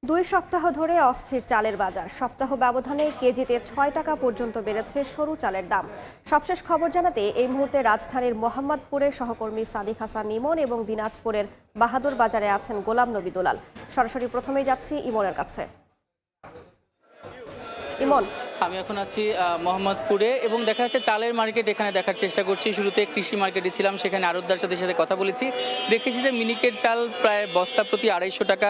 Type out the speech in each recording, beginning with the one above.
2 সপ্তাহ ধরে অস্থির চালের বাজার। সপ্তাহ ব্যবধানে কেজিতে 6 টাকা পর্যন্ত বেড়েছে সরু চালের দাম। সবশেষ খবর জানাতে এই মুহূর্তে রাজধানীর মোহাম্মদপুরের সহকর্মী সাদিক হাসান ইমন এবং দিনাজপুরের বাহাদুর বাজারে আছেন গোলাম নবী দুলাল। সরাসরি প্রথমেই যাচ্ছি ইমনের কাছে। ইমন, আমি এখন আছি মোহাম্মদপুরে এবং দেখা যাচ্ছে চালের মার্কেট এখানে দেখার চেষ্টা করছি। শুরুতে কৃষি মার্কেটে ছিলাম, সেখানে আড়তদার সাথে কথা বলেছি। দেখেছি যে মিনিকেট চাল প্রায় বস্তা প্রতি 250 টাকা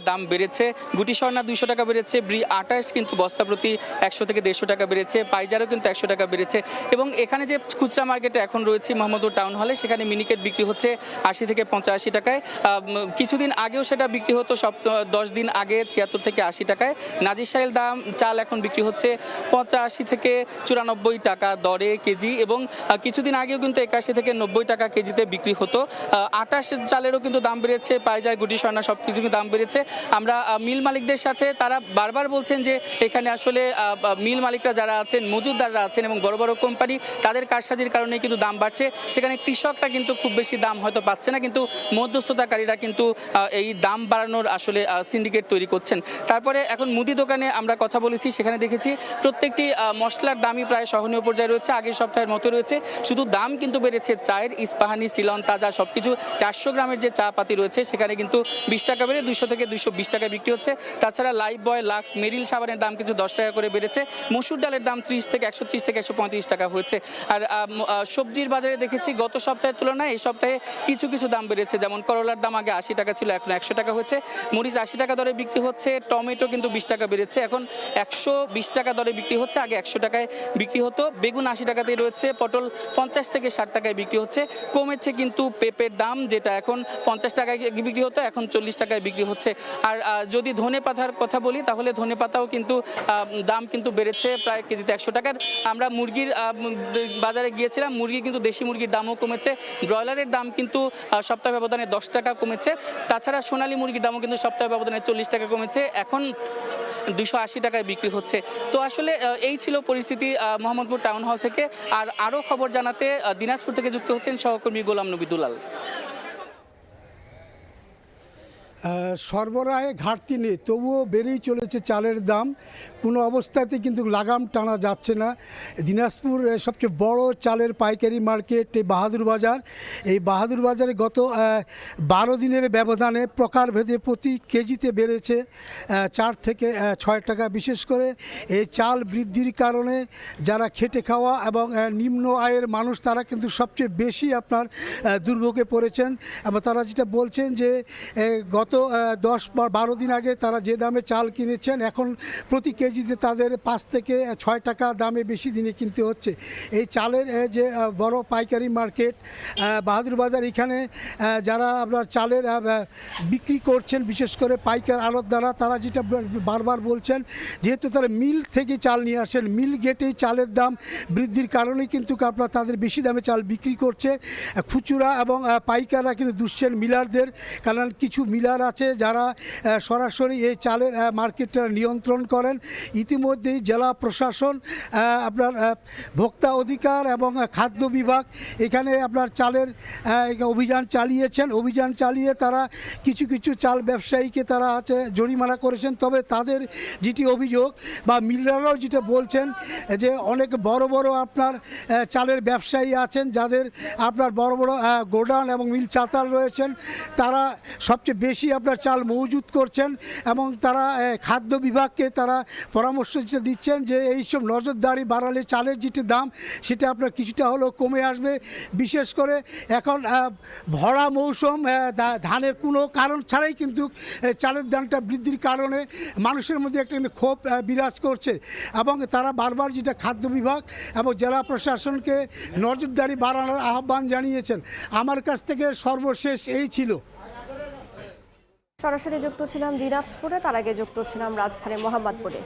দাম বেড়েছে, গুটি স্বর্ণা 200 টাকা বেড়েছে, ব্রি 28 কিন্তু বস্তা প্রতি 100 থেকে 150 টাকা বেড়েছে, পাইজারও কিন্তু 100 টাকা বেড়েছে। এবং এখানে যে খুচরা মার্কেটে এখন রয়েছে মোহাম্মদপুর টাউন হলে, সেখানে মিনিকেট বিক্রি হচ্ছে 80 থেকে 85 টাকায়। কিছুদিন আগেও সেটা বিক্রি হতো 10 দিন আগে 76 থেকে 80 টাকায়। নাজির শাইল দাম চাল এখন বিক্রি হচ্ছে 85 থেকে 94 টাকা দরে কেজি, এবং কিছুদিন আগেও কিন্তু 81 থেকে 90 টাকা কেজিতে বিক্রি হতো। 28 চালেরও কিন্তু দাম বেড়েছে, পাইজার গুটি স্বর্ণা সব কিছু দাম বেড়েছে। আমরা মিল মালিকদের সাথে, তারা বারবার বলছেন যে এখানে আসলে মিল মালিকরা যারা আছেন, মজুদদাররা আছেন এবং বড় বড় কোম্পানি, তাদের কারসাজির কারণে কিন্তু দাম বাড়ছে। সেখানে কৃষকরা কিন্তু খুব বেশি দাম হয়তো পাচ্ছে না, কিন্তু মধ্যস্থতাকারীরা কিন্তু এই দাম বাড়ানোর আসলে সিন্ডিকেট তৈরি করছেন। তারপরে এখন মুদি দোকানে আমরা কথা বলেছি, সেখানে দেখেছি প্রত্যেকটি মশলার দামই প্রায় সহনীয় পর্যায়ে রয়েছে, আগের সপ্তাহের মতো রয়েছে। শুধু দাম কিন্তু বেড়েছে চায়ের, ইস্পাহানি, সিলন, তাজা সবকিছু। 400 গ্রামের যে চা পাতি রয়েছে সেখানে কিন্তু 20 টাকা বেড়ে 200 থেকে 220 টাকায় বিক্রি হচ্ছে। তাছাড়া লাইফ বয়, লাক্স, মেরিল সাবানের দাম কিন্তু 10 টাকা করে বেড়েছে। মসুর ডালের দাম 30 থেকে 135 টাকা হয়েছে। আর সবজির বাজারে দেখেছি গত সপ্তাহের তুলনায় এই সপ্তাহে কিছু কিছু দাম বেড়েছে, যেমন করলার দাম আগে 80 টাকা ছিল, এখন 100 টাকা হয়েছে। মরিচ 80 টাকা দরে বিক্রি হচ্ছে। টমেটো কিন্তু 20 টাকা বেড়েছে, এখন 120 টাকা দরে বিক্রি হচ্ছে, আগে 100 টাকায় বিক্রি হতো। বেগুন 80 টাকাতেই রয়েছে, পটল 50 থেকে 60 টাকায় বিক্রি হচ্ছে। কমেছে কিন্তু পেঁপের দাম, যেটা এখন 50 টাকায় বিক্রি হতো, এখন 40 টাকায় বিক্রি হচ্ছে। আর যদি ধনে পাতার কথা বলি, তাহলে ধনে পাতাও কিন্তু দাম কিন্তু বেড়েছে প্রায় কেজিতে 100 টাকার। আমরা মুরগির বাজারে গিয়েছিলাম, মুরগি কিন্তু দেশি মুরগির দামও কমেছে। ব্রয়লারের দাম কিন্তু সপ্তাহ ব্যবধানে 10 টাকা কমেছে। তাছাড়া সোনালী মুরগির দামও কিন্তু সপ্তাহ ব্যবধানে 40 টাকা কমেছে, এখন 280 টাকায় বিক্রি হচ্ছে। তো আসলে এই ছিল পরিস্থিতি মোহাম্মদপুর টাউন হল থেকে। আর আরও খবর জানাতে দিনাজপুর থেকে যুক্ত হচ্ছেন সহকর্মী গোলাম নবী দুলাল। সরবরাহে ঘাটতি নেই, তবুও বেড়েই চলেছে চালের দাম। কোনো অবস্থাতে কিন্তু লাগাম টানা যাচ্ছে না। দিনাজপুর সবচেয়ে বড় চালের পাইকারি মার্কেট এই বাহাদুর বাজার। এই বাহাদুর বাজারে গত 12 দিনের ব্যবধানে প্রকারভেদে প্রতি কেজিতে বেড়েছে 4 থেকে 6 টাকা। বিশেষ করে এই চাল বৃদ্ধির কারণে যারা খেটে খাওয়া এবং নিম্ন আয়ের মানুষ, তারা কিন্তু সবচেয়ে বেশি আপনার দুর্ভোগে পড়েছেন। এবং তারা যেটা বলছেন যে গত 10 বা 12 দিন আগে তারা যে দামে চাল কিনেছেন, এখন প্রতি কেজিতে তাদের 5 থেকে 6 টাকা দামে বেশি দিনে কিনতে হচ্ছে। এই চালের যে বড় পাইকারি মার্কেট বাহাদুর বাজার, এখানে যারা আপনার চালের বিক্রি করছেন, বিশেষ করে পাইকার আড়তদাররা, তারা যেটা বারবার বলছেন, যেহেতু তারা মিল থেকে চাল নিয়ে আসেন, মিল গেটেই চালের দাম বৃদ্ধির কারণেই কিন্তু আপনার তাদের বেশি দামে চাল বিক্রি করছে। খুচরা এবং পাইকাররা কিন্তু দুষছেন মিলারদের, কারণ কিছু মিলার আছে যারা সরাসরি এই চালের মার্কেটটা নিয়ন্ত্রণ করেন। ইতিমধ্যেই জেলা প্রশাসন, আপনার ভোক্তা অধিকার এবং খাদ্য বিভাগ এখানে আপনার চালের অভিযান চালিয়েছেন। অভিযান চালিয়ে তারা কিছু কিছু চাল ব্যবসায়ীকে তারা আছে জরিমানা করেছেন। তবে তাদের যেটি অভিযোগ বা মিলাররাও যেটা বলছেন, যে অনেক বড় বড় আপনার চালের ব্যবসায়ী আছেন, যাদের আপনার বড় বড় গোডাউন এবং মিল চাতাল রয়েছেন, তারা সবচেয়ে বেশি আপনার চাল মজুত করছেন। এবং তারা খাদ্য বিভাগকে তারা পরামর্শ দিচ্ছেন যে এইসব নজরদারি বাড়ালে চালের যেটি দাম, সেটা আপনার কিছুটা হলেও কমে আসবে। বিশেষ করে এখন ভরা মৌসুম, ধানের কোনো কারণ ছাড়াই কিন্তু চালের দামটা বৃদ্ধির কারণে মানুষের মধ্যে একটা কিন্তু ক্ষোভ বিরাজ করছে। এবং তারা বারবার যেটা খাদ্য বিভাগ এবং জেলা প্রশাসনকে নজরদারি বাড়ানোর আহ্বান জানিয়েছেন। আমার কাছ থেকে সর্বশেষ এই ছিল। সরাসরি যুক্ত ছিলাম দিনাজপুরে, তার আগে যুক্ত ছিলাম রাজধানী মোহাম্মদপুরে।